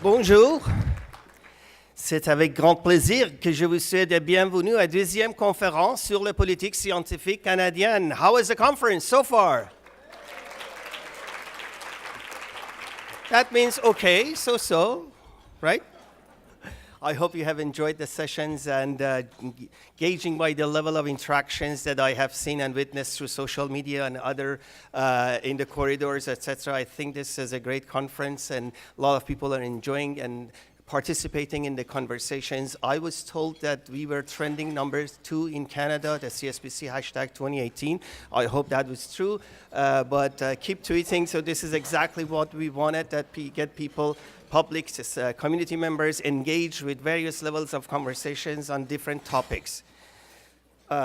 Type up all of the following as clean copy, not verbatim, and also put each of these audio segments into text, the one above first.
Bonjour. C'est avec grand plaisir que je vous souhaite la bienvenue à la deuxième conférence sur la politique scientifique canadienne. How is the conference so far? That means okay, so, right? I hope you have enjoyed the sessions and gauging by the level of interactions that I have seen and witnessed through social media and other in the corridors, etc. I think this is a great conference and a lot of people are enjoying and participating in the conversations. I was told that we were trending number 2 in Canada, the CSPC hashtag 2018. I hope that was true, but keep tweeting. So this is exactly what we wanted, that get people, public, community members engaged with various levels of conversations on different topics.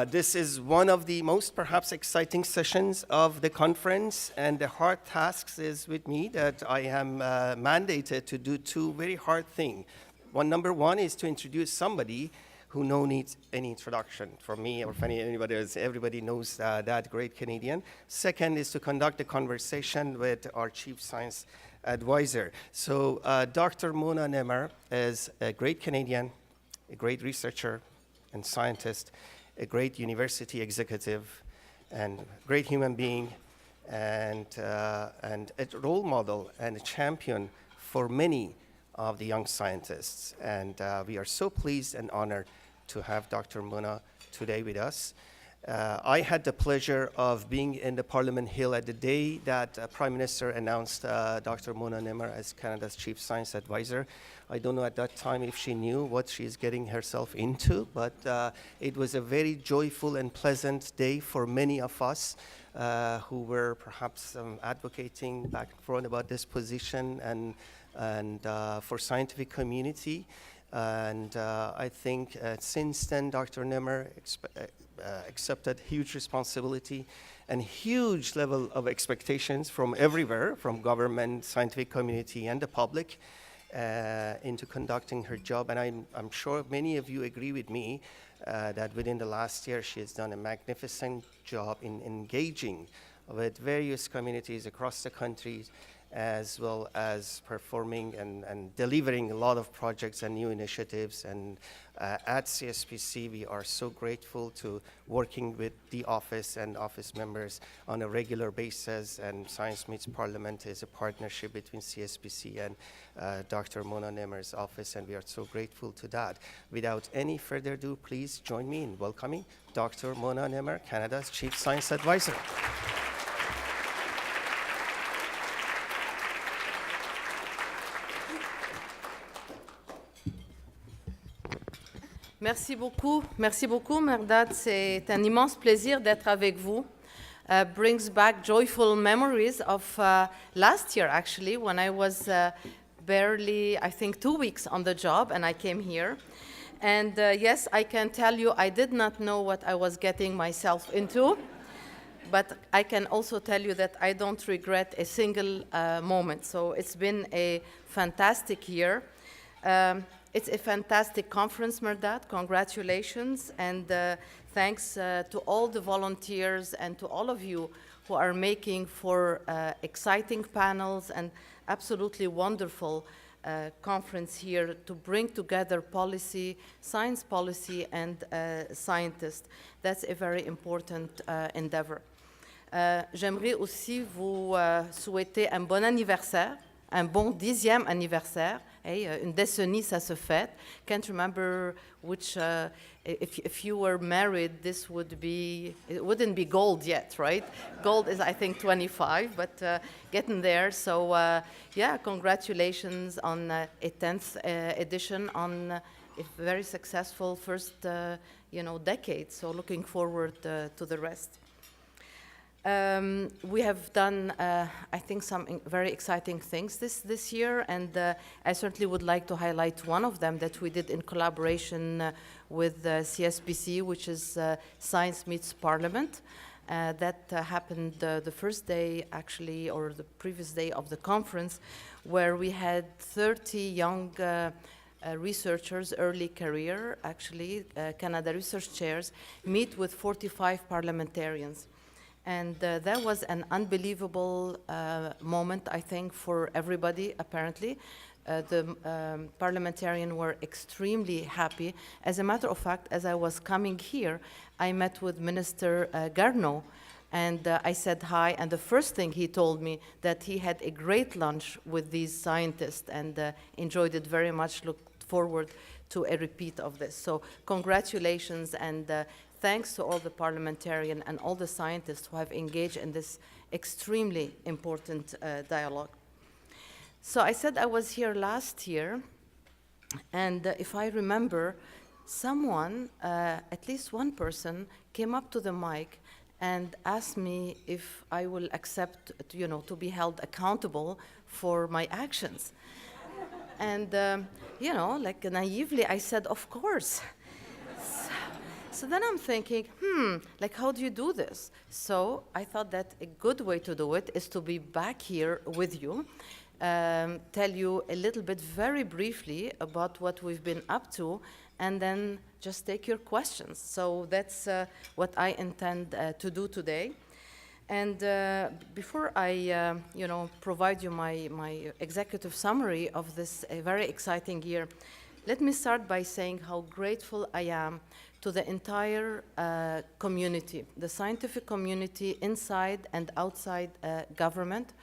This is one of the most perhaps exciting sessions of the conference, and the hard tasks is with me that I am mandated to do two very hard things. Number one is to introduce somebody who no needs any introduction from me or from anybody else. Everybody knows that great Canadian. Second is to conduct a conversation with our Chief Science Advisor. So Dr. Mona Nemer is a great Canadian, a great researcher and scientist, a great university executive, and great human being, and a role model and a champion for many of the young scientists. And we are so pleased and honored to have Dr. Mona today with us. I had the pleasure of being in the Parliament Hill at the day that Prime Minister announced Dr. Mona Nemer as Canada's Chief Science Advisor. I don't know at that time if she knew what she's getting herself into, but it was a very joyful and pleasant day for many of us who were perhaps advocating back and forth about this position and for scientific community. And I think since then, Dr. Nemer accepted huge responsibility and huge level of expectations from everywhere, from government, scientific community, and the public, into conducting her job. And I'm sure many of you agree with me that within the last year, she has done a magnificent job in engaging with various communities across the country, as well as performing and delivering a lot of projects and new initiatives. And at CSPC, we are so grateful to working with the office and office members on a regular basis. And Science Meets Parliament is a partnership between CSPC and Dr. Mona Nemer's office, and we are so grateful to that. Without any further ado, please join me in welcoming Dr. Mona Nemer, Canada's Chief Science Advisor. Merci beaucoup, Merdad. C'est un immense plaisir d'être avec vous. Brings back joyful memories of last year, actually, when I was barely, I think, 2 weeks on the job, and I came here. And yes, I can tell you, I did not know what I was getting myself into, but I can also tell you that I don't regret a single moment. So it's been a fantastic year. It's a fantastic conference, Merdad. Congratulations, and thanks to all the volunteers and to all of you who are making for exciting panels and absolutely wonderful conference here to bring together policy, science policy, and scientists. That's a very important endeavor. J'aimerais aussi vous souhaiter un bon anniversaire, un bon 10e anniversaire. Hey, une décennie, ça se fête. Can't remember which, if you were married, this would be, it wouldn't be gold yet, right? Gold is, I think, 25, but getting there. So, yeah, congratulations on a 10th edition on a very successful first, decade. So looking forward to the rest. We have done, I think, some very exciting things this year, and I certainly would like to highlight one of them that we did in collaboration with CSPC, which is Science Meets Parliament. That happened the first day, actually, or the previous day of the conference, where we had 30 young researchers, early career, actually, Canada Research Chairs, meet with 45 parliamentarians. And that was an unbelievable moment, I think, for everybody, apparently. The parliamentarians were extremely happy. As a matter of fact, as I was coming here, I met with Minister Garneau, and I said hi, and the first thing he told me that he had a great lunch with these scientists and enjoyed it very much, looked forward to a repeat of this. So congratulations, and thanks to all the parliamentarians and all the scientists who have engaged in this extremely important dialogue. So I said I was here last year, and if I remember, someone, at least one person, came up to the mic and asked me if I will accept, to be held accountable for my actions. And, like naively, I said, of course. So then I'm thinking, like, how do you do this? So I thought that a good way to do it is to be back here with you, tell you a little bit very briefly about what we've been up to, and then just take your questions. So that's what I intend to do today. And before I, provide you my executive summary of this very exciting year, let me start by saying how grateful I am to the entire community, the scientific community inside and outside government.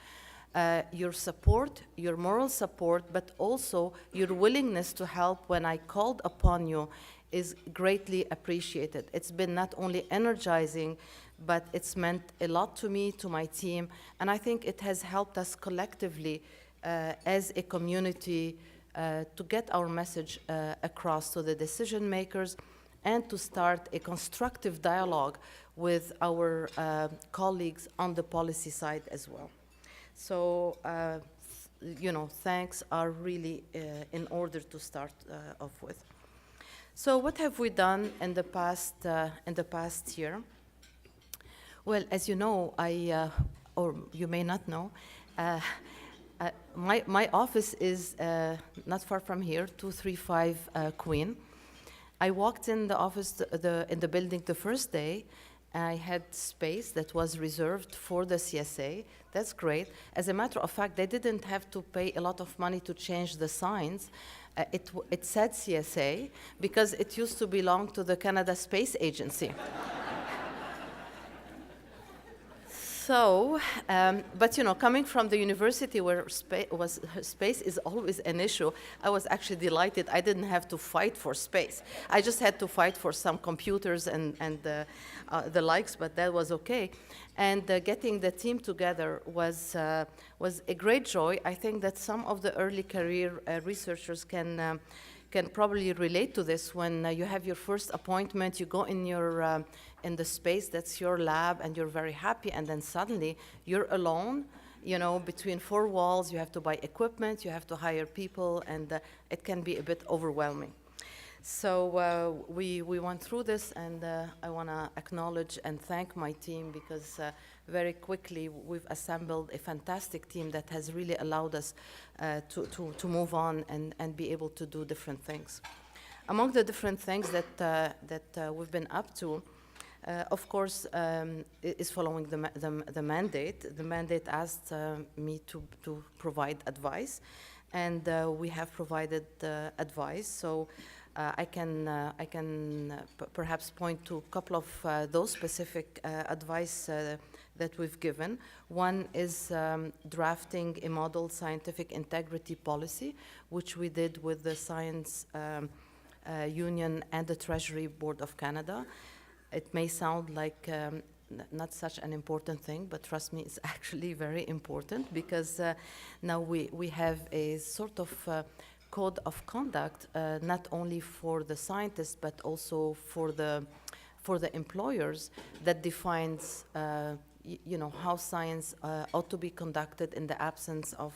Your support, your moral support, but also your willingness to help when I called upon you is greatly appreciated. It's been not only energizing, but it's meant a lot to me, to my team, and I think it has helped us collectively as a community to get our message across to the decision makers and to start a constructive dialogue with our colleagues on the policy side as well. So, thanks are really in order to start off with. So, what have we done in the past year? Well, as you know, or you may not know, my office is not far from here, 235 Queen. I walked in the office, in the building the first day. I had space that was reserved for the CSA. That's great. As a matter of fact, they didn't have to pay a lot of money to change the signs. It said CSA because it used to belong to the Canada Space Agency. So, but coming from the university where space is always an issue, I was actually delighted. I didn't have to fight for space. I just had to fight for some computers and the likes, but that was okay. And getting the team together was a great joy. I think that some of the early career researchers can probably relate to this. When you have your first appointment, you go in the space that's your lab, and you're very happy, and then suddenly you're alone, between four walls. You have to buy equipment, you have to hire people, and it can be a bit overwhelming. So we went through this, and I want to acknowledge and thank my team, because very quickly we've assembled a fantastic team that has really allowed us to move on and be able to do different things. Among the different things that we've been up to, of course, is following the mandate. The mandate asked me to provide advice, and we have provided advice. So I can perhaps point to a couple of those specific advice that we've given. One is drafting a model scientific integrity policy, which we did with the Science Union and the Treasury Board of Canada. It may sound like not such an important thing, but trust me, it's actually very important, because now we have a sort of code of conduct, not only for the scientists, but also for the employers, that defines how science ought to be conducted in the absence of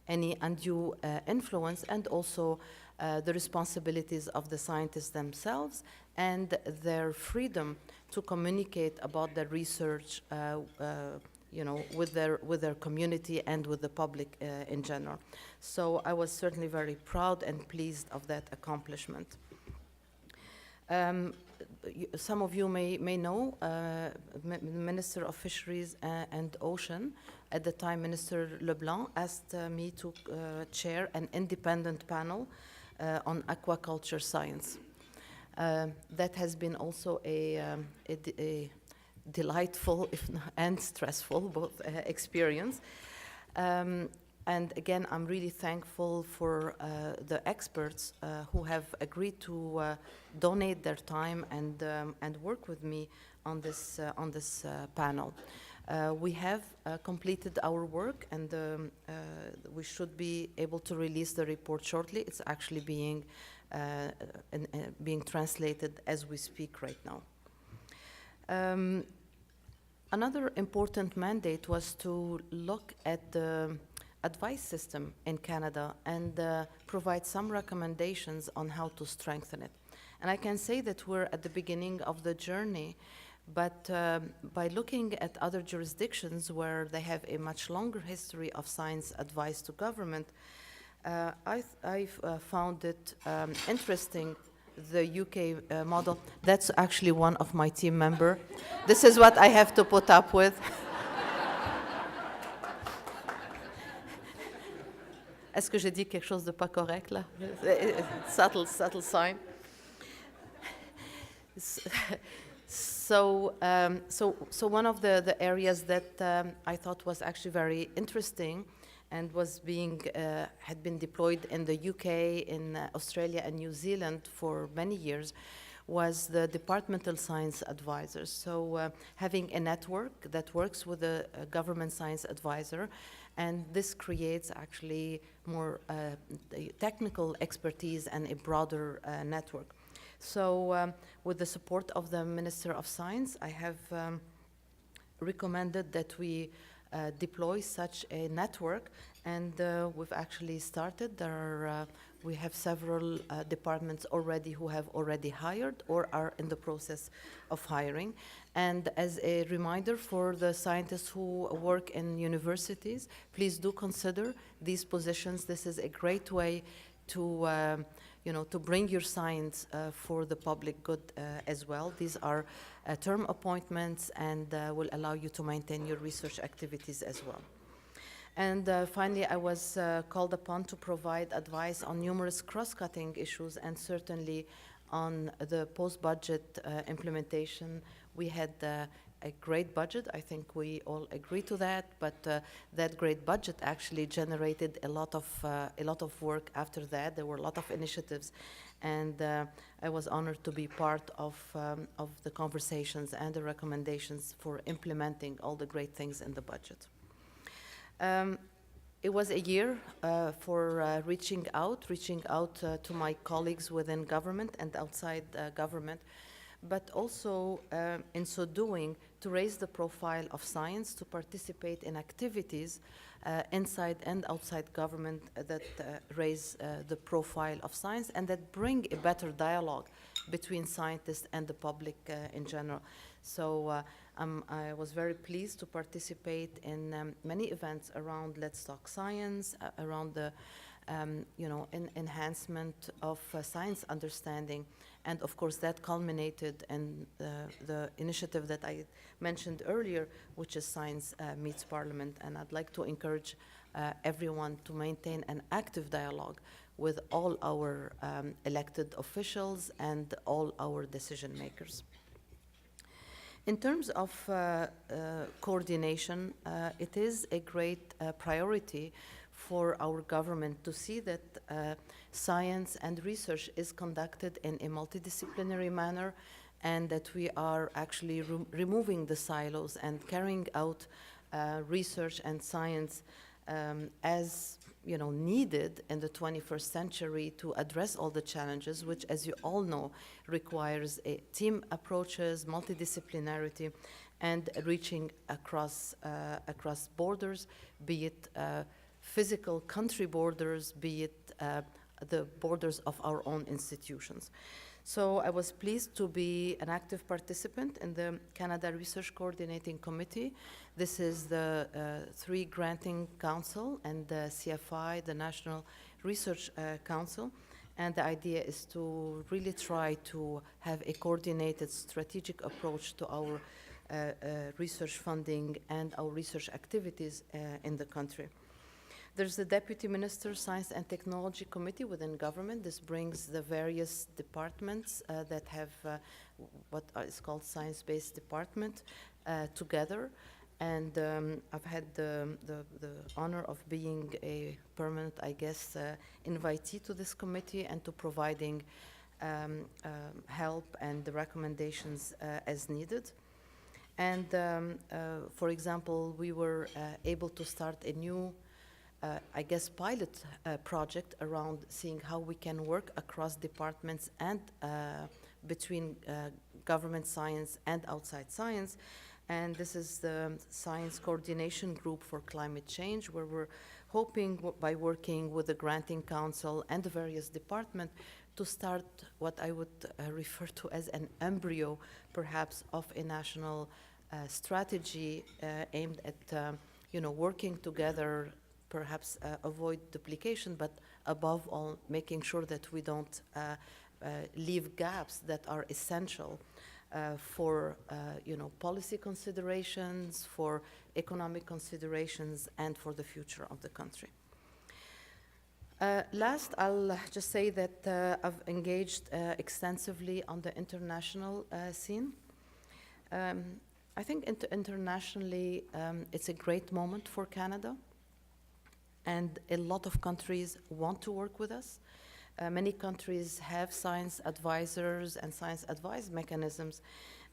any undue influence, and also the responsibilities of the scientists themselves and their freedom to communicate about their research with their community and with the public in general. So I was certainly very proud and pleased of that accomplishment. some of you may know, Minister of Fisheries and Ocean, at the time Minister Leblanc, asked me to chair an independent panel on aquaculture science. That has been also a delightful and stressful both experience. And again, I'm really thankful for the experts who have agreed to donate their time and work with me on this panel. We have completed our work, and we should be able to release the report shortly. It's actually being translated as we speak right now. Another important mandate was to look at the advice system in Canada and provide some recommendations on how to strengthen it. And I can say that we're at the beginning of the journey, but by looking at other jurisdictions where they have a much longer history of science advice to government, I've found it interesting, the UK model. That's actually one of my team members. This is what I have to put up with. Est-ce que j'ai dit quelque chose de pas correct là? Subtle sign. So one of the areas that I thought was actually very interesting and was had been deployed in the UK, in Australia and New Zealand for many years was the departmental science advisors. So having a network that works with a government science advisor, and this creates actually more technical expertise and a broader network. So with the support of the Minister of Science, I have recommended that we deploy such a network, and we've actually started. We have several departments already who have already hired or are in the process of hiring. And as a reminder for the scientists who work in universities, please do consider these positions. This is a great way to to bring your science for the public good as well. These are term appointments and will allow you to maintain your research activities as well. And finally, I was called upon to provide advice on numerous cross-cutting issues, and certainly on the post-budget implementation. We had a great budget. I think we all agree to that, but that great budget actually generated a lot of work after that. There were a lot of initiatives, and I was honored to be part of the conversations and the recommendations for implementing all the great things in the budget. It was a year for reaching out to my colleagues within government and outside government, but also in so doing to raise the profile of science, to participate in activities inside and outside government that raise the profile of science and that bring a better dialogue between scientists and the public in general. So I was very pleased to participate in many events around Let's Talk Science, around the enhancement of science understanding. And of course, that culminated in the initiative that I mentioned earlier, which is Science Meets Parliament. And I'd like to encourage everyone to maintain an active dialogue with all our elected officials and all our decision makers. In terms of coordination, it is a great priority for our government to see that science and research is conducted in a multidisciplinary manner, and that we are actually removing the silos and carrying out research and science as needed in the 21st century to address all the challenges, which, as you all know, requires team approaches, multidisciplinarity, and reaching across borders, be it physical country borders, be it the borders of our own institutions. So I was pleased to be an active participant in the Canada Research Coordinating Committee. This is the 3 Granting Council and the CFI, the National Research Council. And the idea is to really try to have a coordinated strategic approach to our research funding and our research activities in the country. There's the Deputy Minister Science and Technology Committee within government. This brings the various departments that have what is called science-based department together. And I've had the honor of being a permanent, I guess, invitee to this committee and to providing help and the recommendations as needed. And for example, we were able to start a new I guess, pilot project around seeing how we can work across departments and between government science and outside science. And this is the Science Coordination Group for Climate Change, where we're hoping by working with the Granting Council and the various departments to start what I would refer to as an embryo, perhaps, of a national strategy aimed at working together, perhaps avoid duplication, but above all, making sure that we don't leave gaps that are essential for policy considerations, for economic considerations, and for the future of the country. Last, I'll just say that I've engaged extensively on the international scene. I think internationally, it's a great moment for Canada. And a lot of countries want to work with us. Many countries have science advisors and science advice mechanisms,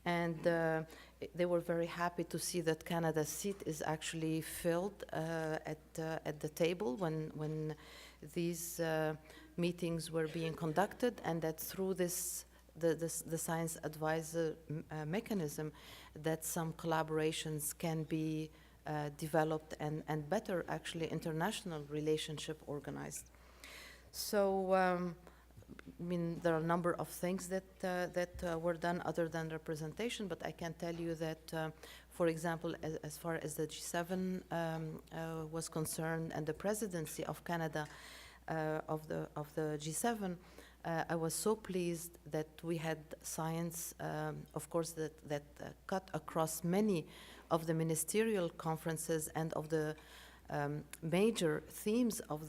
and they were very happy to see that Canada's seat is actually filled at the table when these meetings were being conducted, and that through the science advisor mechanism, that some collaborations can be developed and better, actually, international relationship organized. So, I mean, there are a number of things that were done other than representation, but I can tell you that, for example, as far as the G7 was concerned and the presidency of Canada of the G7, I was so pleased that we had science, of course, that cut across many of the ministerial conferences and of the major themes of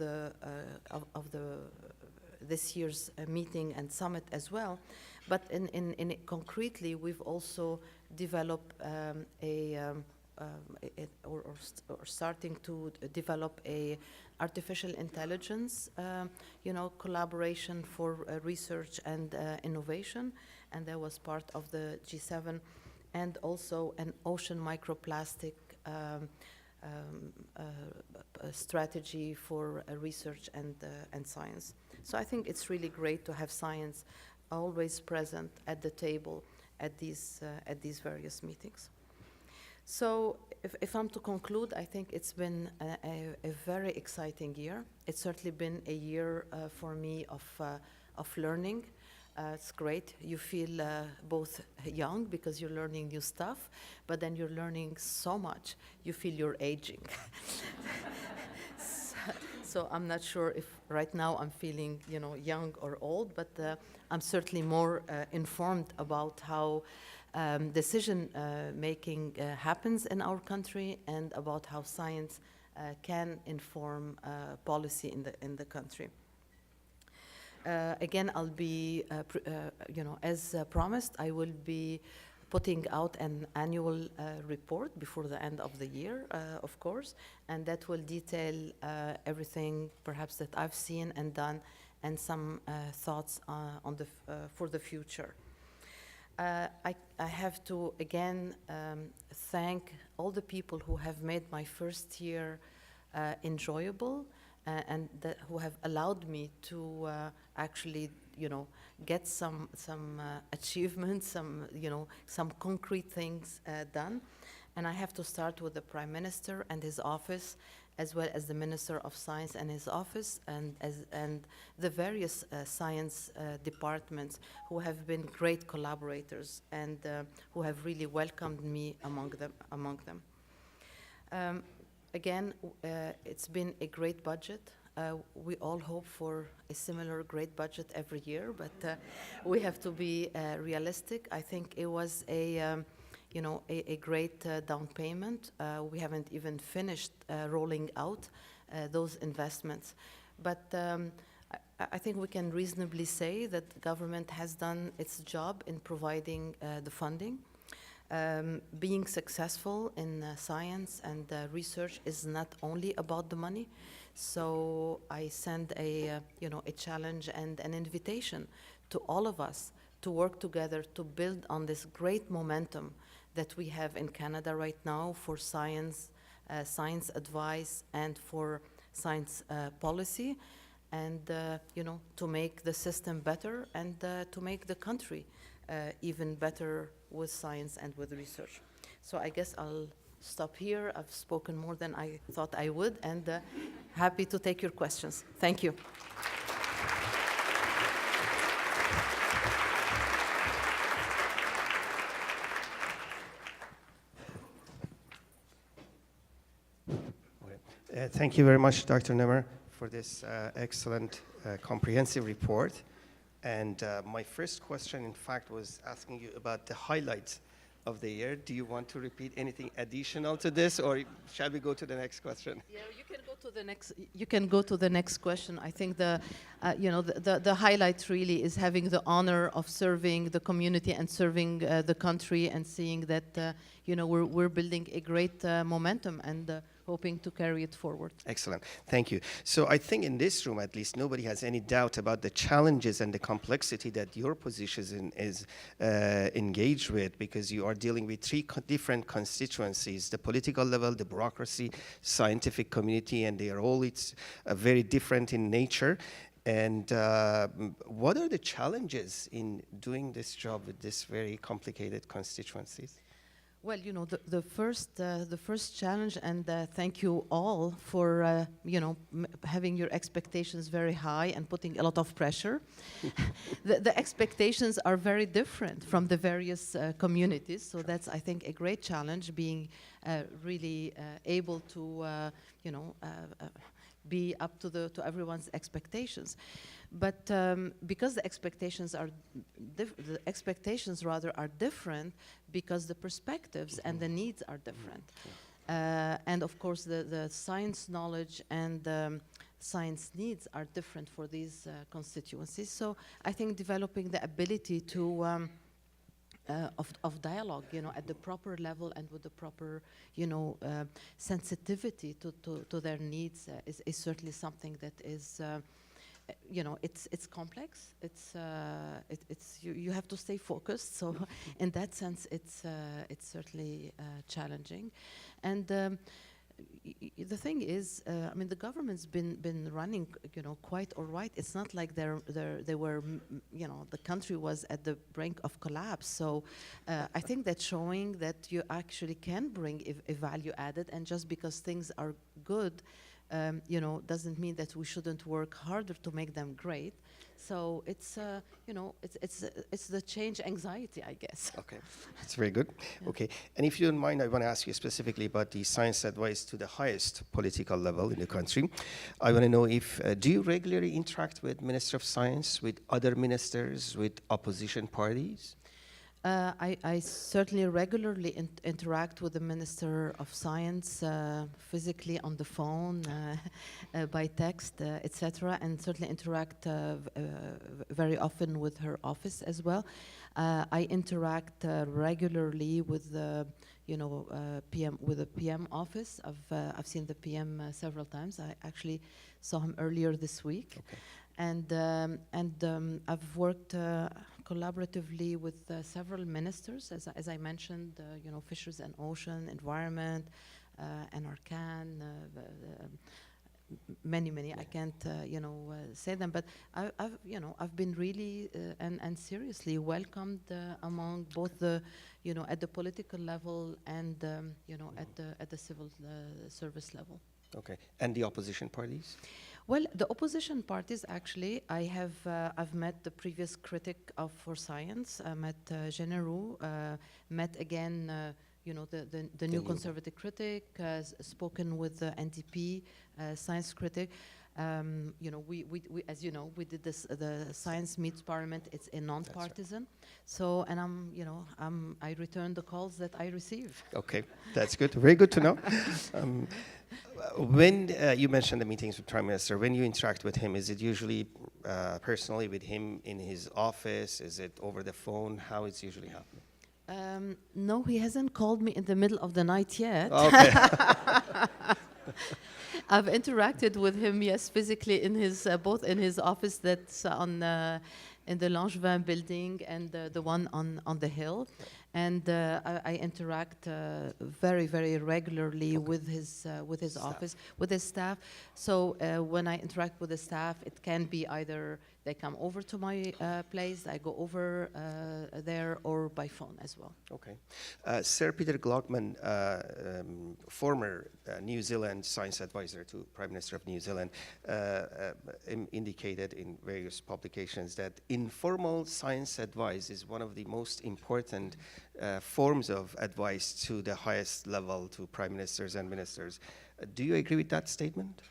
this year's meeting and summit as well. But in concretely, we've also developed or starting to develop a artificial intelligence, collaboration for research and innovation, and that was part of the G7. And also an ocean microplastic strategy for research and science. So I think it's really great to have science always present at the table at these various meetings. So if I'm to conclude, I think it's been a very exciting year. It's certainly been a year for me of learning. It's great. You feel both young because you're learning new stuff, but then you're learning so much. You feel you're aging. So I'm not sure if right now I'm feeling, young or old, but I'm certainly more informed about how decision making happens in our country and about how science can inform policy in the country. Again, I'll be, as promised, I will be putting out an annual report before the end of the year, of course, and that will detail everything perhaps that I've seen and done and some thoughts for the future. I have to, again, thank all the people who have made my first year enjoyable and who have allowed me to actually, get some achievements, some concrete things done. And I have to start with the Prime Minister and his office, as well as the Minister of Science and his office, and the various science departments who have been great collaborators and who have really welcomed me among them. Again, it's been a great budget. we all hope for a similar great budget every year, but we have to be realistic. I think it was a great down payment. We haven't even finished rolling out those investments. But I think we can reasonably say that the government has done its job in providing the funding. Being successful in science and research is not only about the money. So I send a challenge and an invitation to all of us to work together to build on this great momentum that we have in Canada right now for science, science advice, and for science policy, and to make the system better and to make the country even better with science and with research. So I guess I'll stop here. I've spoken more than I thought I would, and happy to take your questions. Thank you. Thank you very much, Dr. Nemer, for this excellent, comprehensive report. And my first question, in fact, was asking you about the highlights of the year. Do you want to repeat anything additional to this, or shall we go to the next question? Yeah, you can go to the next. You can go to the next question. I think the highlight really is having the honor of serving the community and serving the country, and seeing that we're building a great momentum and hoping to carry it forward. Excellent. Thank you. So I think in this room, at least, nobody has any doubt about the challenges and the complexity that your position is engaged with, because you are dealing with three different constituencies: the political level, the bureaucracy, scientific community, and they are all very different in nature. And what are the challenges in doing this job with these very complicated constituencies? Well, the first challenge, and thank you all for having your expectations very high and putting a lot of pressure. The expectations are very different from the various communities, so that's, I think, a great challenge, being really able to be up to everyone's expectations. But because the expectations are different, because the perspectives and the needs are different. And of course the science knowledge and science needs are different for these constituencies. So I think developing the ability to of dialogue, at the proper level and with the proper, sensitivity to their needs is certainly something that is, it's complex. It's you have to stay focused. So in that sense, it's certainly challenging, and. The thing is, the government's been running, quite all right. It's not like they were, the country was at the brink of collapse. So I think that's showing that you actually can bring a value added, and just because things are good, doesn't mean that we shouldn't work harder to make them great. So it's, it's the change anxiety, I guess. Okay, that's very good. Yeah. Okay, and if you don't mind, I want to ask you specifically about the science advice to the highest political level in the country. I want to know if, do you regularly interact with Minister of Science, with other ministers, with opposition parties? I certainly regularly interact with the Minister of Science, physically on the phone, by text, etc., and certainly interact very often with her office as well. I interact regularly with the PM, with the PM office. I've seen the PM several times. I actually saw him earlier this week. Okay. And I've worked collaboratively with several ministers, as I mentioned, Fisheries and Ocean, Environment, NRCan, many. I can't, say them, but I've been really and seriously welcomed among both the, at the political level and, at the civil service level. Okay, and the opposition parties? Well, the opposition parties, actually, I've met the previous critic for science. I met Generou, met again, the new conservative critic, spoken with the NDP science critic. You know, we, as you know, we did this, the Science Meets Parliament. It's a non-partisan. So, and I return the calls that I receive. Okay, that's good. Very good to know. When you mentioned the meetings with Prime Minister, when you interact with him, is it usually personally with him in his office? Is it over the phone? How it's usually happening? No, he hasn't called me in the middle of the night yet. Okay. I've interacted with him, yes, physically in his both in his office that's on in the Langevin building and the one on the hill, and I interact very very regularly with his office, with his staff. So when I interact with the staff, it can be either they come over to my place, I go over there, or by phone as well. Okay. Sir Peter Glogman, former New Zealand science advisor to Prime Minister of New Zealand, indicated in various publications that informal science advice is one of the most important forms of advice to the highest level, to prime ministers and ministers. Do you agree with that statement?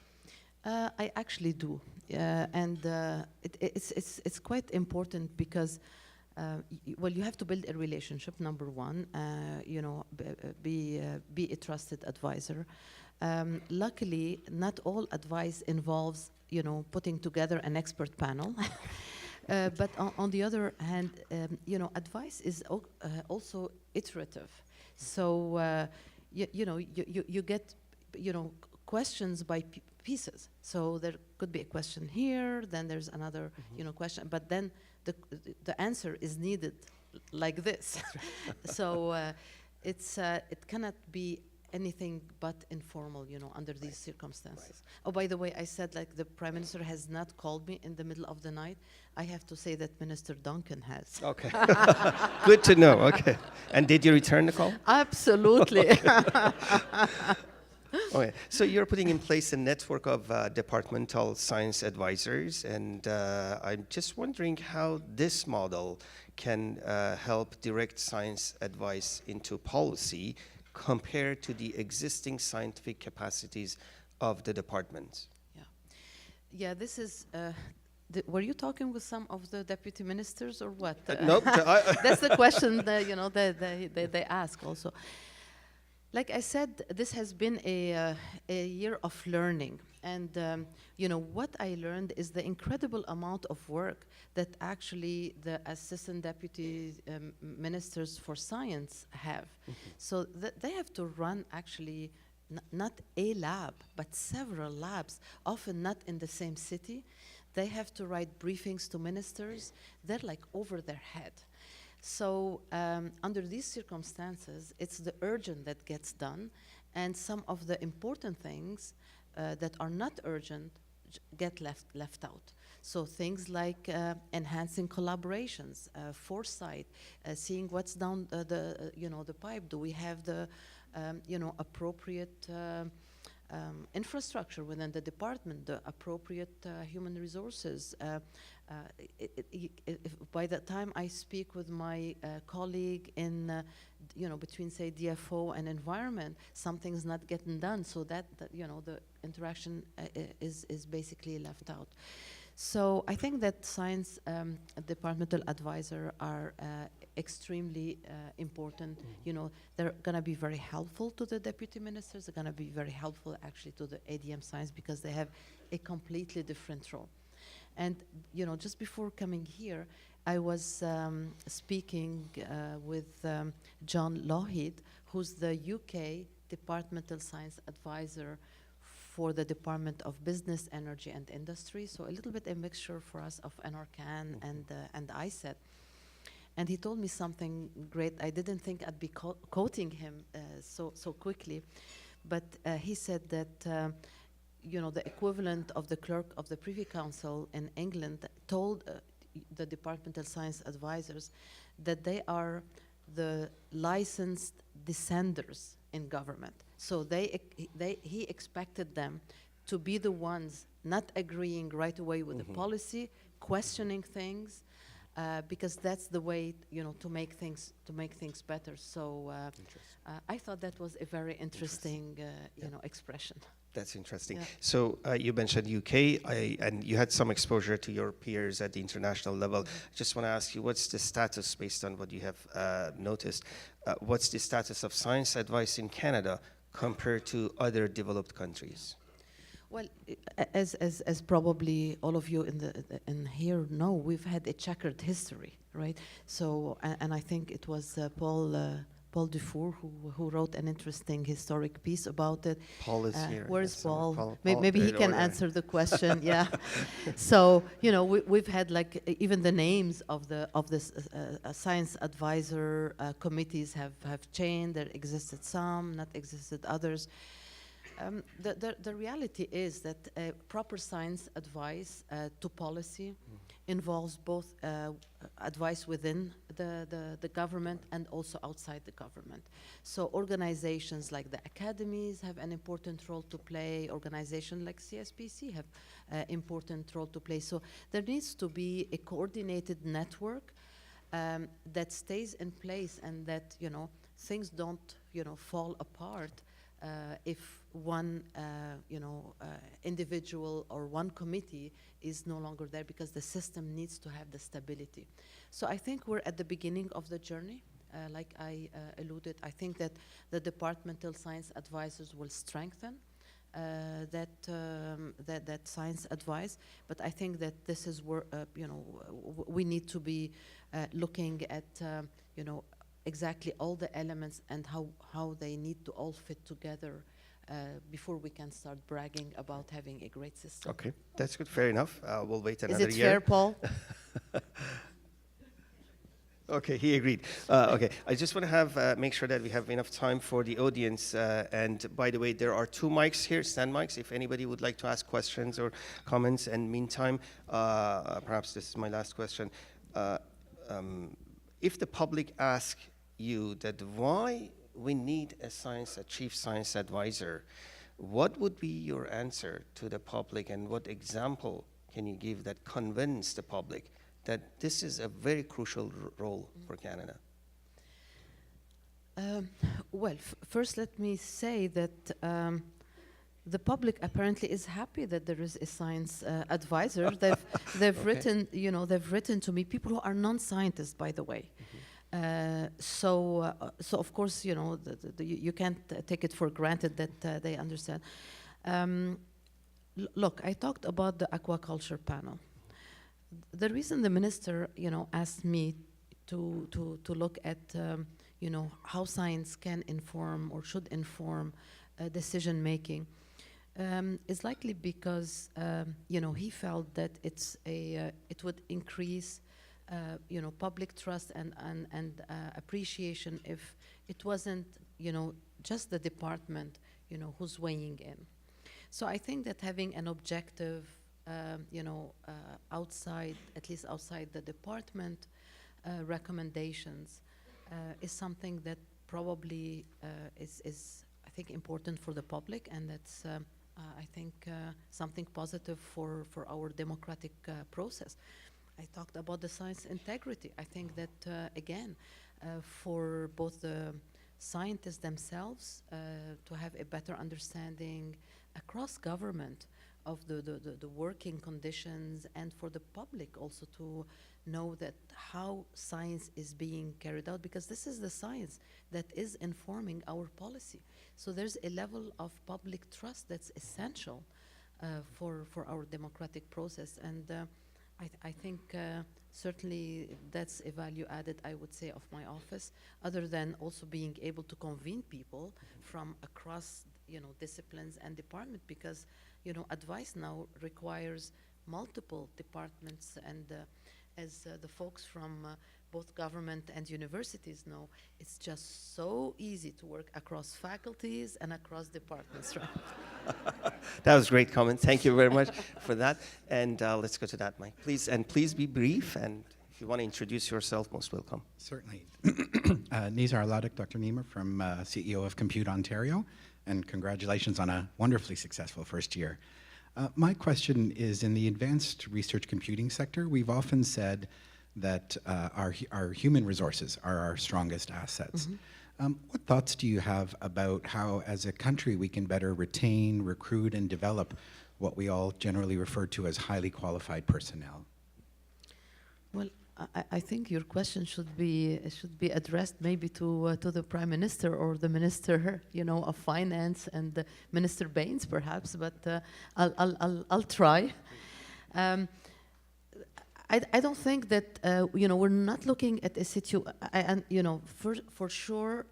I actually do, and it's quite important because, well, you have to build a relationship. Number one, you know, be a trusted advisor. Luckily, not all advice involves, you know, putting together an expert panel. But on the other hand, you know, advice is also iterative. So, you know, you get, you know, questions by pieces. So there could be a question here, then there's another, you know, question, but then the answer is needed like this. So it cannot be anything but informal, you know, under these circumstances. Right. Oh, by the way, I said like the Prime Minister has not called me in the middle of the night. I have to say that Minister Duncan has. Okay. Good to know. Okay. And did you return the call? Absolutely. Okay. So you're putting in place a network of departmental science advisors, and I'm just wondering how this model can help direct science advice into policy compared to the existing scientific capacities of the departments. Yeah, yeah. This is. Were you talking with some of the deputy ministers or what? Nope. That's the question that, you know, they ask also. Like I said, this has been a year of learning, and you know what I learned is the incredible amount of work that actually the assistant deputy ministers for science have. So they have to run actually not a lab, but several labs, often not in the same city. They have to write briefings to ministers. They're like over their head. So under these circumstances, it's the urgent that gets done, and some of the important things that are not urgent get left out. So things like enhancing collaborations, foresight, seeing what's down the you know, the pipe. Do we have the you know, appropriate infrastructure within the department, the appropriate human resources? If by the time I speak with my colleague in, you know, between say DFO and environment, something's not getting done, so that you know, the interaction is basically left out. So I think that science departmental advisor are extremely important. You know, they're going to be very helpful to the deputy ministers. They're going to be very helpful actually to the ADM science because they have a completely different role. And you know, just before coming here, I was speaking with John Lougheed, who's the UK departmental science advisor for the Department of Business, Energy and Industry. So a little bit a mixture for us of NRCan and ICET. And he told me something great. I didn't think I'd be quoting him so quickly, but he said that you know, the equivalent of the clerk of the Privy Council in England told the departmental science advisors that they are the licensed dissenters in government. So he expected them to be the ones not agreeing right away with the policy, questioning things, because that's the way, you know, to make things better. So I thought that was a very interesting you know, expression. That's interesting. Yeah. So you mentioned UK, and you had some exposure to your peers at the international level. I just want to ask you, what's the status, based on what you have noticed, what's the status of science advice in Canada compared to other developed countries? Well, as probably all of you in here know, we've had a checkered history, right? So, and I think it was Paul Dufour who wrote an interesting historic piece about it. Paul is here. Where's Yes, Paul? Paul, Maybe he right can over there. answer the question. Yeah. So we've had like even the names of this science advisor committees have changed. There existed some, not existed others. The reality is that proper science advice to policy involves both advice within the government and also outside the government. So organizations like the academies have an important role to play. Organizations like CSPC have important role to play. So there needs to be a coordinated network that stays in place, and that things don't fall apart if one individual or one committee is no longer there, because the system needs to have the stability. So I think we're at the beginning of the journey. Like I alluded, I think that the departmental science advisors will strengthen that science advice, but I think that this is where we need to be looking at exactly all the elements and how they need to all fit together before we can start bragging about having a great system. Okay, that's good. Fair enough. We'll wait another year. Is it fair, Paul? Okay, he agreed. Okay, I just want to have make sure that we have enough time for the audience. And by the way, there are 2 mics here, stand mics, if anybody would like to ask questions or comments. And meantime, perhaps this is my last question. If the public asks you that why we need a chief science advisor, what would be your answer to the public, and what example can you give that convince the public that this is a very crucial role for Canada? Well, first let me say that the public apparently is happy that there is a science advisor. They've written, they've written to me, people who are non-scientists, by the way. So of course, you can't take it for granted that they understand. Look, I talked about the aquaculture panel. The reason the minister, asked me to look at, how science can inform or should inform decision making is likely because, he felt that it would increase public trust and appreciation if it wasn't, just the department, who's weighing in. So I think that having an objective, outside, at least outside the department, recommendations is something that probably is, I think, important for the public, and that's, I think, something positive for our democratic process. I talked about the science integrity. I think that, again, for both the scientists themselves to have a better understanding across government of the working conditions, and for the public also to know that how science is being carried out, because this is the science that is informing our policy. So there's a level of public trust that's essential for our democratic process. And I think certainly that's a value added, I would say, of my office, other than also being able to convene people from across, disciplines and department, because, advice now requires multiple departments, and as the folks from both government and universities know, it's just so easy to work across faculties and across departments, right? That was a great comment. Thank you very much for that. And let's go to that mic, please. And please be brief. And if you want to introduce yourself, most welcome. Certainly. Nizar Aladik, Dr. Nemer from CEO of Compute Ontario. And congratulations on a wonderfully successful first year. My question is, in the advanced research computing sector, we've often said that our human resources are our strongest assets. What thoughts do you have about how, as a country, we can better retain, recruit, and develop what we all generally refer to as highly qualified personnel? Well, I think your question should be addressed maybe to the Prime Minister or the Minister, of Finance and Minister Baines, perhaps. But I'll try. I don't think that we're not looking at a situation, and for sure,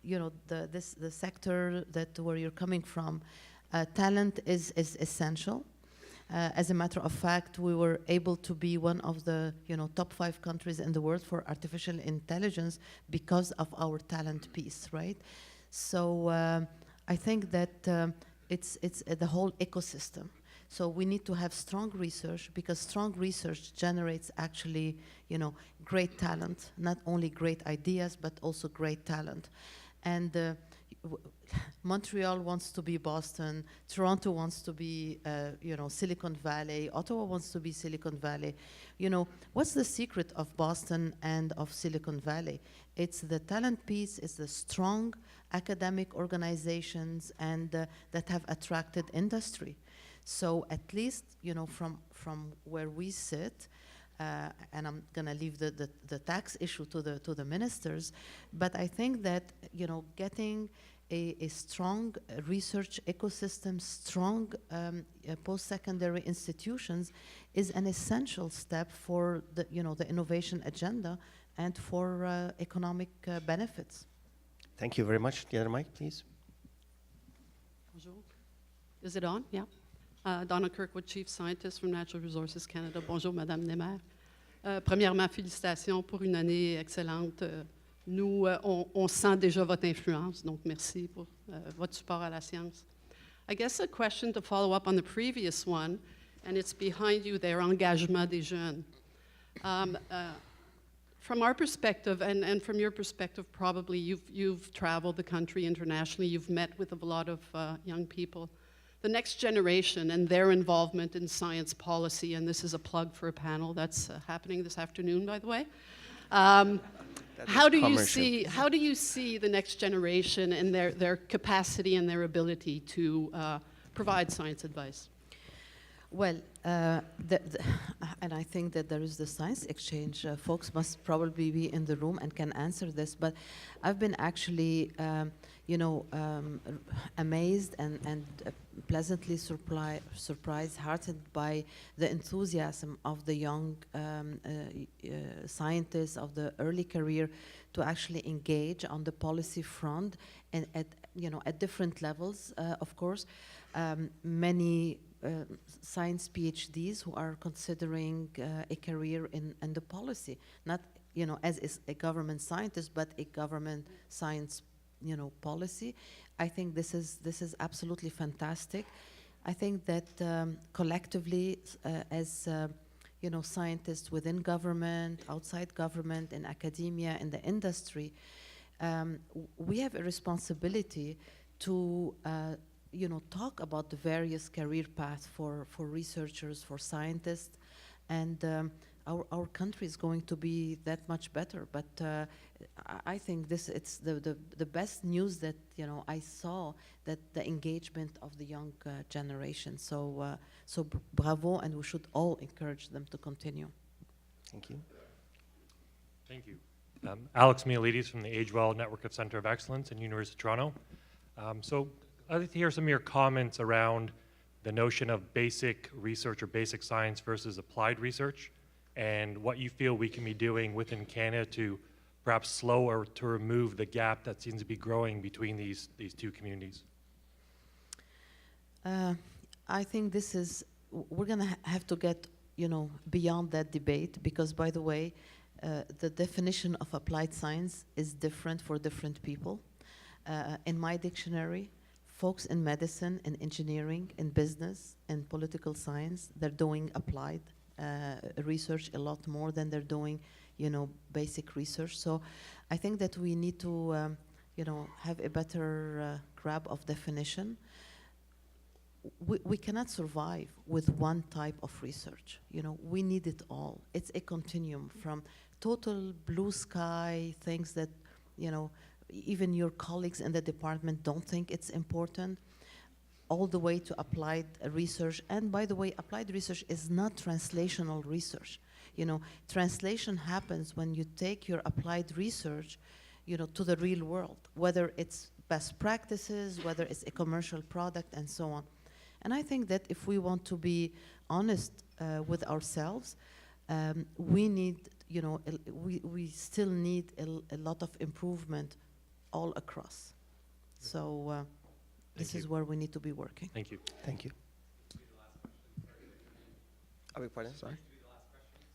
the sector where you're coming from, talent is essential. As a matter of fact, we were able to be one of the top 5 countries in the world for artificial intelligence because of our talent piece, right? So I think that it's the whole ecosystem. So we need to have strong research, because strong research generates actually great talent, not only great ideas but also great talent. And Montreal wants to be Boston, Toronto wants to be, Silicon Valley, Ottawa wants to be Silicon Valley. What's the secret of Boston and of Silicon Valley? It's the talent piece, it's the strong academic organizations and that have attracted industry. So at least, from where we sit, and I'm going to leave the tax issue to the ministers, but I think that getting a strong research ecosystem, strong post-secondary institutions is an essential step for the innovation agenda and for economic benefits. Thank you very much. The other mic, please. Bonjour. Is it on? Yeah. Donna Kirkwood, Chief Scientist from Natural Resources Canada. Bonjour, Madame Nemer. Premièrement, félicitations pour une année excellente. Nous, on sent déjà votre influence, donc merci pour votre support à la science. I guess a question to follow up on the previous one, and it's behind you there, engagement des jeunes. From our perspective, and from your perspective probably, you've traveled the country internationally, you've met with a lot of young people. The next generation and their involvement in science policy, and this is a plug for a panel that's happening this afternoon, by the way. How do you see the next generation and their capacity and their ability to provide science advice? Well, and I think that there is the science exchange. Folks must probably be in the room and can answer this, but I've been actually, amazed and pleasantly surprised, heartened by the enthusiasm of the young scientists of the early career to actually engage on the policy front and at different levels, of course. Many science PhDs who are considering a career in the policy, not as a government scientist, but a government science policy. I think this is absolutely fantastic. I think that collectively, as scientists within government, outside government, in academia, in the industry, we have a responsibility to talk about the various career paths for researchers, for scientists, and our country is going to be that much better. But I think it's the best news that I saw, that the engagement of the young generation. So bravo, and we should all encourage them to continue. Thank you. Thank you. Alex Mialides from the AgeWell Network of Center of Excellence in University of Toronto. So I'd like to hear some of your comments around the notion of basic research or basic science versus applied research, and what you feel we can be doing within Canada to perhaps slow or to remove the gap that seems to be growing between these two communities. I think we're going to have to get beyond that debate, because, by the way, the definition of applied science is different for different people. In my dictionary, folks in medicine, in engineering, in business, in political science, they're doing applied research a lot more than they're doing, basic research. So I think that we need to, have a better grab of definition. We cannot survive with one type of research. We need it all. It's a continuum from total blue sky things that, even your colleagues in the department don't think it's important, all the way to applied research. And by the way, applied research is not translational research. You know, translation happens when you take your applied research, you know, to the real world, whether it's best practices, whether it's a commercial product, and so on. And I think that if we want to be honest with ourselves, we need, you know, we still need a lot of improvement all across. So this is where we need to be working. Thank you. Thank you. I beg pardon? Sorry?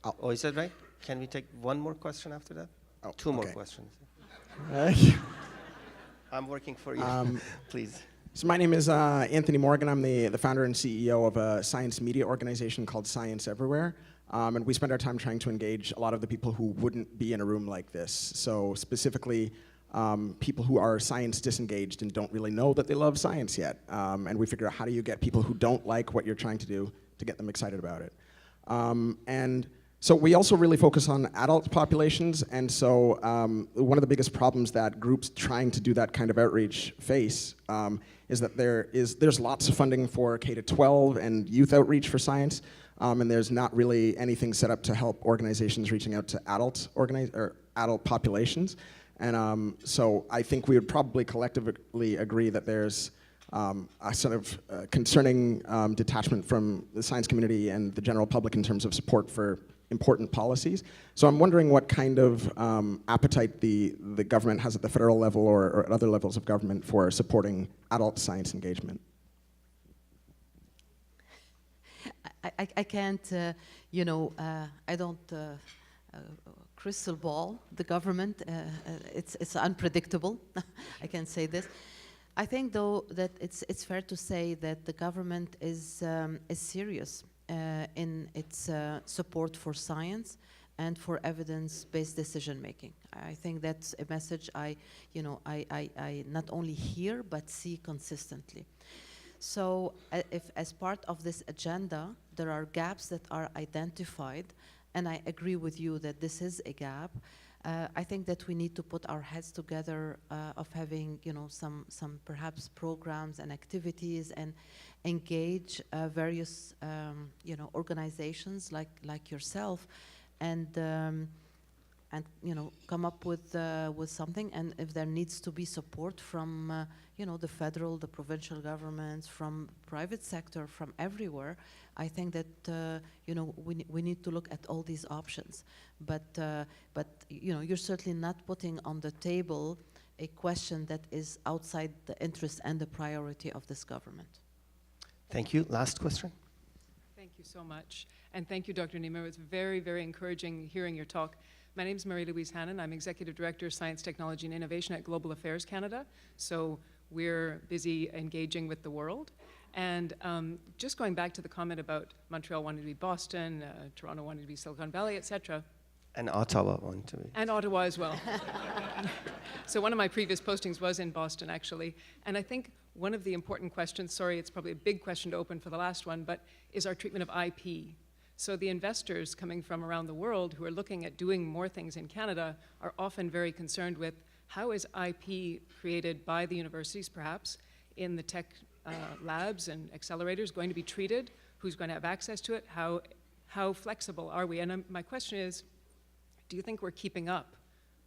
Oh, is that right? Can we take one more question after that? Oh, Two more okay. questions. Yeah. I'm working for you. Please. So my name is Anthony Morgan. I'm the founder and CEO of a science media organization called Science Everywhere. And we spend our time trying to engage a lot of the people who wouldn't be in a room like this. So specifically, people who are science disengaged and don't really know that they love science yet. And we figure out how do you get people who don't like what you're trying to do to get them excited about it. And so we also really focus on adult populations, and so one of the biggest problems that groups trying to do that kind of outreach face is that there's lots of funding for K-12 and youth outreach for science, and there's not really anything set up to help organizations reaching out to adult populations. And so I think we would probably collectively agree that there's a sort of concerning detachment from the science community and the general public in terms of support for important policies. So I'm wondering what kind of appetite the government has at the federal level or at other levels of government for supporting adult science engagement. I can't, you know, I don't crystal ball the government. It's unpredictable. I can say this. I think, though, that it's fair to say that the government is serious in its support for science and for evidence-based decision-making. I think that's a message I not only hear but see consistently. So if as part of this agenda there are gaps that are identified, and I agree with you that this is a gap, I think that we need to put our heads together of having, you know, some perhaps programs and activities and engage various, you know, organizations like yourself, and you know, come up with something. And if there needs to be support from you know, the federal, the provincial governments, from private sector, from everywhere, I think that you know, we need to look at all these options. But you know, you're certainly not putting on the table a question that is outside the interest and the priority of this government. Thank you. Last question. Thank you so much. And thank you, Dr. Nemer. It was very, very encouraging hearing your talk. My name is Marie-Louise Hannon. I'm Executive Director of Science, Technology, and Innovation at Global Affairs Canada. So we're busy engaging with the world. And just going back to the comment about Montreal wanting to be Boston, Toronto wanting to be Silicon Valley, et cetera. And Ottawa want to be. And Ottawa as well. So one of my previous postings was in Boston, actually. And I think one of the important questions, sorry, it's probably a big question to open for the last one, but is our treatment of IP. So the investors coming from around the world who are looking at doing more things in Canada are often very concerned with how is IP created by the universities, perhaps, in the tech labs and accelerators going to be treated? Who's going to have access to it? How flexible are we? And my question is, do you think we're keeping up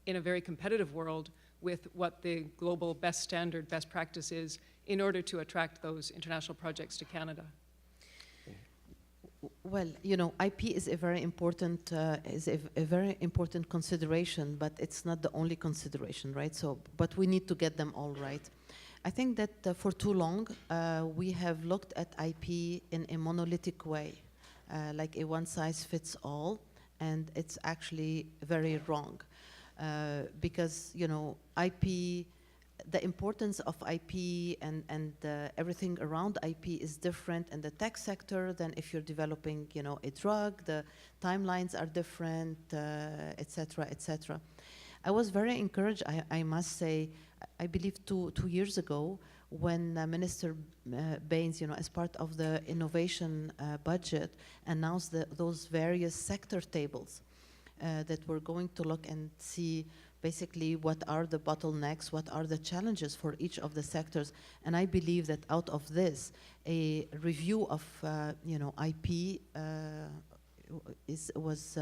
in a very competitive world with what the global best standard, best practice is in order to attract those international projects to Canada? Well, you know, IP is a very important consideration, but it's not the only consideration, right? So, but we need to get them all right. I think that for too long we have looked at IP in a monolithic way, like a one-size-fits-all, and it's actually very wrong, because, you know, IP. The importance of IP and everything around IP is different in the tech sector than if you're developing, you know, a drug. The timelines are different, et cetera, et cetera. I was very encouraged, I must say, I believe two years ago, when Minister Baines, you know, as part of the innovation budget, announced those various sector tables that we're going to look and see basically what are the bottlenecks, what are the challenges for each of the sectors. And I believe that out of this, a review of IP was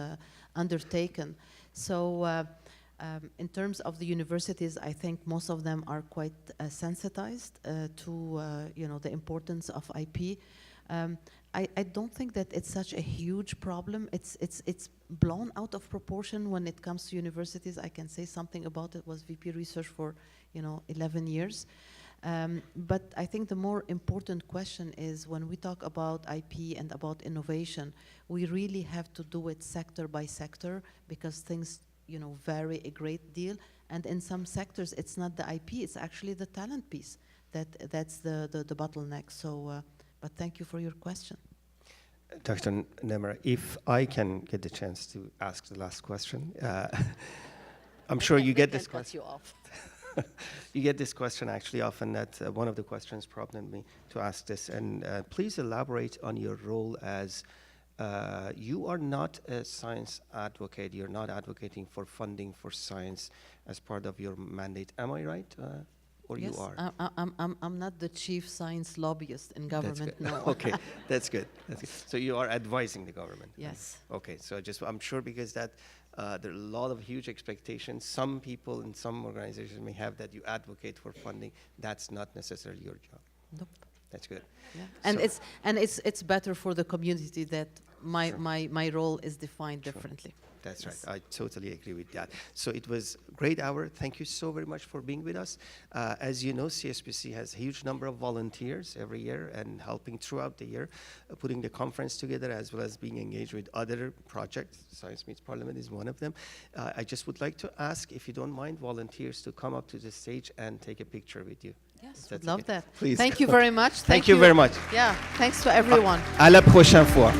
undertaken. So in terms of the universities, I think most of them are quite sensitized to the importance of IP. I don't think that it's such a huge problem. It's blown out of proportion when it comes to universities. I can say something about it. Was VP research for 11 years. But I think the more important question is when we talk about IP and about innovation, we really have to do it sector by sector because things vary a great deal. And in some sectors, it's not the IP, it's actually the talent piece that's the bottleneck. So, but thank you for your question. Dr. Nemer, if I can get the chance to ask the last question. I'm sure you get this question. You off. You get this question actually often. That one of the questions prompted me to ask this. And please elaborate on your role as you are not a science advocate. You're not advocating for funding for science as part of your mandate. Am I right? Or yes, you are? I'm not the chief science lobbyist in government, no. Okay, that's good. That's good. So you are advising the government? Yes. Okay, so I'm sure because that there are a lot of huge expectations. Some people in some organizations may have that you advocate for funding. That's not necessarily your job. Nope. That's good. Yeah. And So it's better for the community that my role is defined differently. That's Yes. right. I totally agree with that. So it was a great hour. Thank you so very much for being with us. As you know, CSPC has a huge number of volunteers every year and helping throughout the year, putting the conference together as well as being engaged with other projects. Science Meets Parliament is one of them. I just would like to ask, if you don't mind, volunteers to come up to the stage and take a picture with you. Yes, That's would love okay. that. Please. Thank you very much. Thank you very much. Yeah, thanks to everyone. À la prochaine fois.